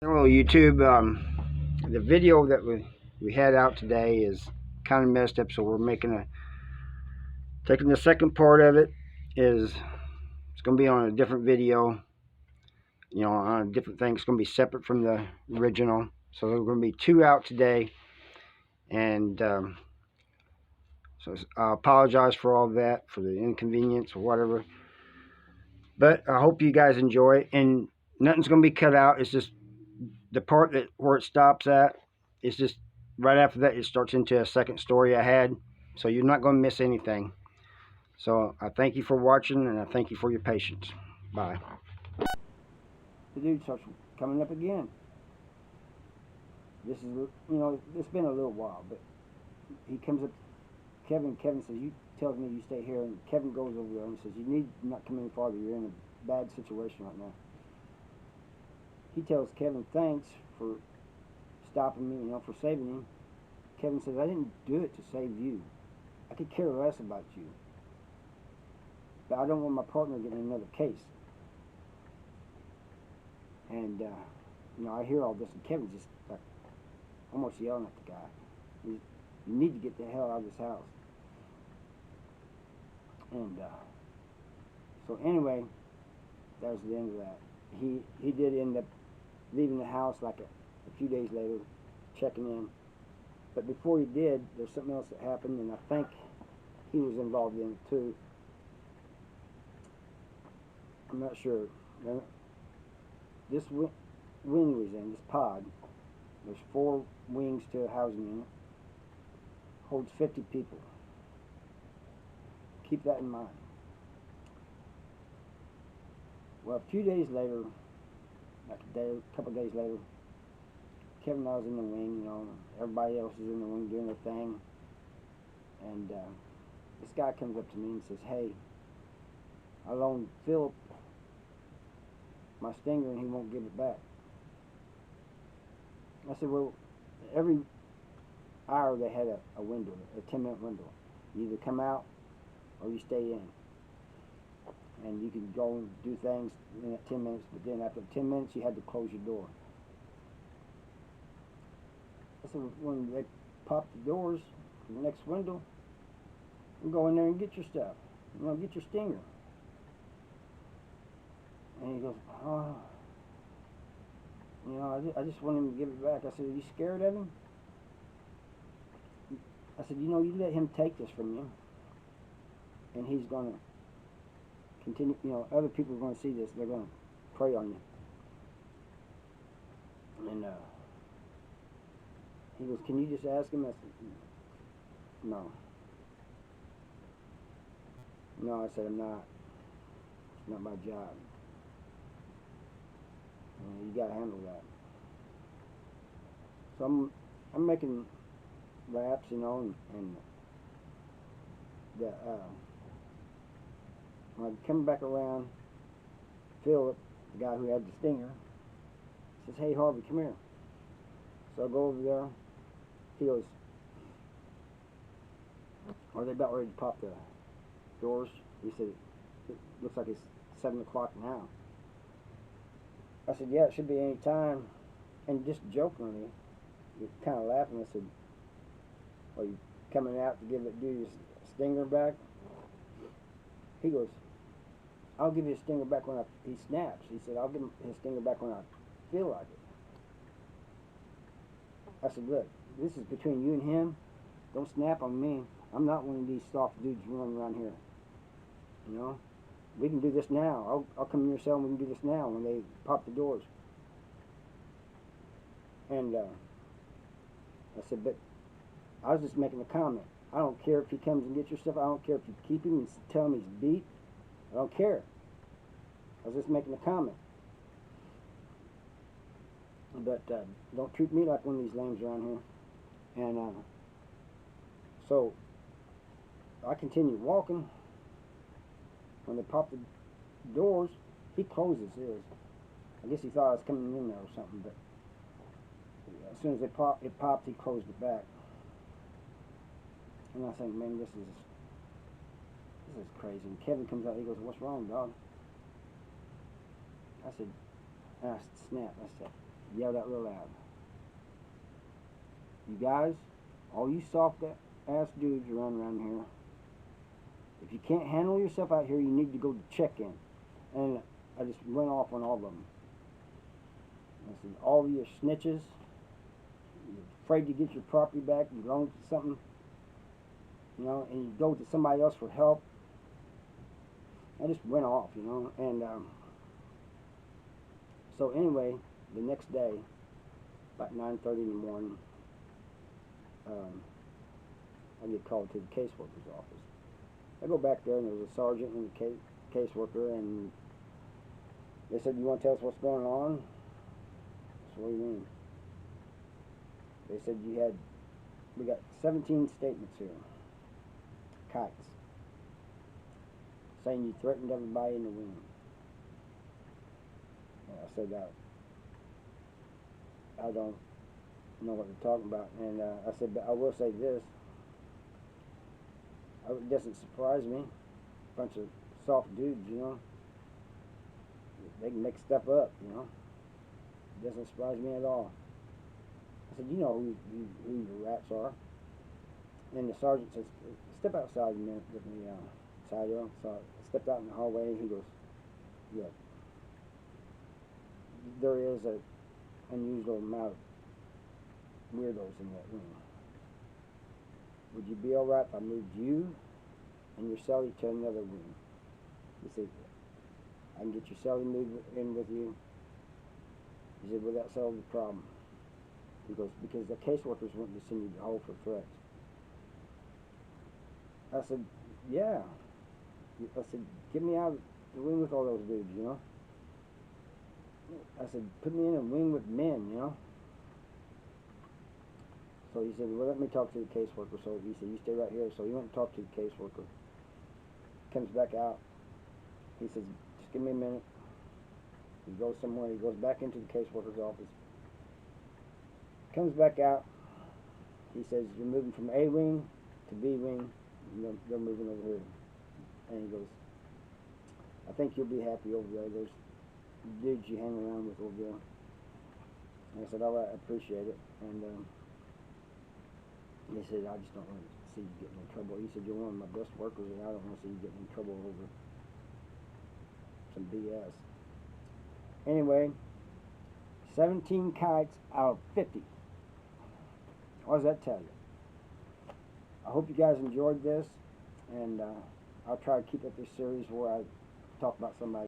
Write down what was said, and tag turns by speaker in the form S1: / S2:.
S1: Hello YouTube. The video that we had out today is kind of messed up, so we're taking the second part of it. It's going to be on a different video, on a different thing. It's going to be separate from the original. So there's going to be two out today, and so I apologize for all that, for the inconvenience or whatever. But I hope you guys enjoy it, and nothing's going to be cut out. It's just the part where it stops at. It's just right after that it starts into a second story I had, so you're not going to miss anything. So I thank you for watching, and I thank you for your patience. Bye. The dude starts coming up again. This is, it's been a little while, but he comes up. Kevin says, "You tells me you stay here," and Kevin goes over there and says, "You need not come any farther. You're in a bad situation right now." He tells Kevin thanks for stopping me, for saving him. Kevin says, "I didn't do it to save you. I could care less about you. But I don't want my partner getting another case." And, I hear all this, and Kevin's just like almost yelling at the guy. You need to get the hell out of this house. And so anyway, that was the end of that. He did end up leaving the house like a few days later, checking in. But before he did, there's something else that happened, and I think he was involved in it too. I'm not sure. This wing was in, this pod, there's 4 wings to a housing unit, holds 50 people. Keep that in mind. Well, a few days later, like a couple days later, Kevin and I was in the wing, everybody else is in the wing doing their thing. And this guy comes up to me and says, "Hey, I loaned Philip my Stinger and he won't give it back." I said, "Well, every hour they had a window, a 10-minute window. You either come out or you stay in. And you can go and do things in that 10 minutes, but then after 10 minutes you had to close your door." I said, "When they pop the doors to the next window, you go in there and get your stuff. Get your Stinger." And he goes, "Oh, I just want him to give it back." I said, "Are you scared of him?" I said, "You let him take this from you, and he's going to continue, other people are going to see this. They're going to prey on you." And he goes, "Can you just ask him?" I said, "No." "No," I said, "I'm not. It's not my job. You got to handle that." So I'm making raps, and the when I come back around, Philip, the guy who had the Stinger, says, "Hey, Harvey, come here." So I go over there. He goes, "Are they about ready to pop the doors?" He said, "It looks like it's 7 o'clock now." I said, "Yeah, it should be any time." And just jokingly, kind of laughing, I said, "Are you coming out to give it dude's Stinger back?" He goes, "I'll give you his Stinger back when he snaps." He said, "I'll give him his Stinger back when I feel like it." I said, "Look, this is between you and him. Don't snap on me. I'm not one of these soft dudes running around here. We can do this now. I'll come in your cell and we can do this now when they pop the doors." And I said, "But I was just making a comment. I don't care if he comes and gets your stuff. I don't care if you keep him and tell him he's beat. I don't care. I was just making a comment. But don't treat me like one of these lames around here." And so I continued walking. When they popped the doors, he closes his. I guess he thought I was coming in there or something, but as soon as it popped, he closed it back. And I think, man, this is crazy. And Kevin comes out, he goes, "What's wrong, dog?" I said, "Ah, snap." I said, yelled out real loud. You guys, all you soft ass dudes around here, if you can't handle yourself out here, you need to go to check-in. And I just went off on all of them. I said, all of you are snitches. You're afraid to get your property back. You belong to something, you know, and you go to somebody else for help. I just went off, you know. And so anyway, the next day, about 9:30 in the morning, I get called to the caseworker's office. I go back there, and there was a sergeant and a caseworker, and they said, "You want to tell us what's going on?" I said, "What do you mean?" They said, we got 17 statements here, kites, saying you threatened everybody in the wing. And I said, I don't know what they're talking about. And I said, but I will say this. It doesn't surprise me. A bunch of soft dudes, you know. They can make stuff up, you know. It doesn't surprise me at all. I said, you know who your rats are. And the sergeant says, step outside a minute with me, Sadio. So I stepped out in the hallway, and he goes, yeah, there is an unusual amount of weirdos in that room. Would you be alright if I moved you and your cellie to another room? He said, I can get your cellie moved in with you. He said, well, that solves the problem. He goes, because the caseworkers want to send you to hole for threats. I said, yeah. I said, get me out of the room with all those dudes, you know. I said, put me in a wing with men, you know. So he said, well, let me talk to the caseworker. So he said, you stay right here. So he went and talked to the caseworker. Comes back out. He says, just give me a minute. He goes somewhere. He goes back into the caseworker's office. Comes back out. He says, you're moving from A wing to B wing. They're moving over here. And he goes, I think you'll be happy over there. There's dudes you hang around with over there. And I said, all right, I appreciate it. And he said, I just don't want to see you getting in trouble. He said, you're one of my best workers, and I don't want to see you getting in trouble over some BS. Anyway, 17 kites out of 50. What does that tell you? I hope you guys enjoyed this, and I'll try to keep up this series where I talk about somebody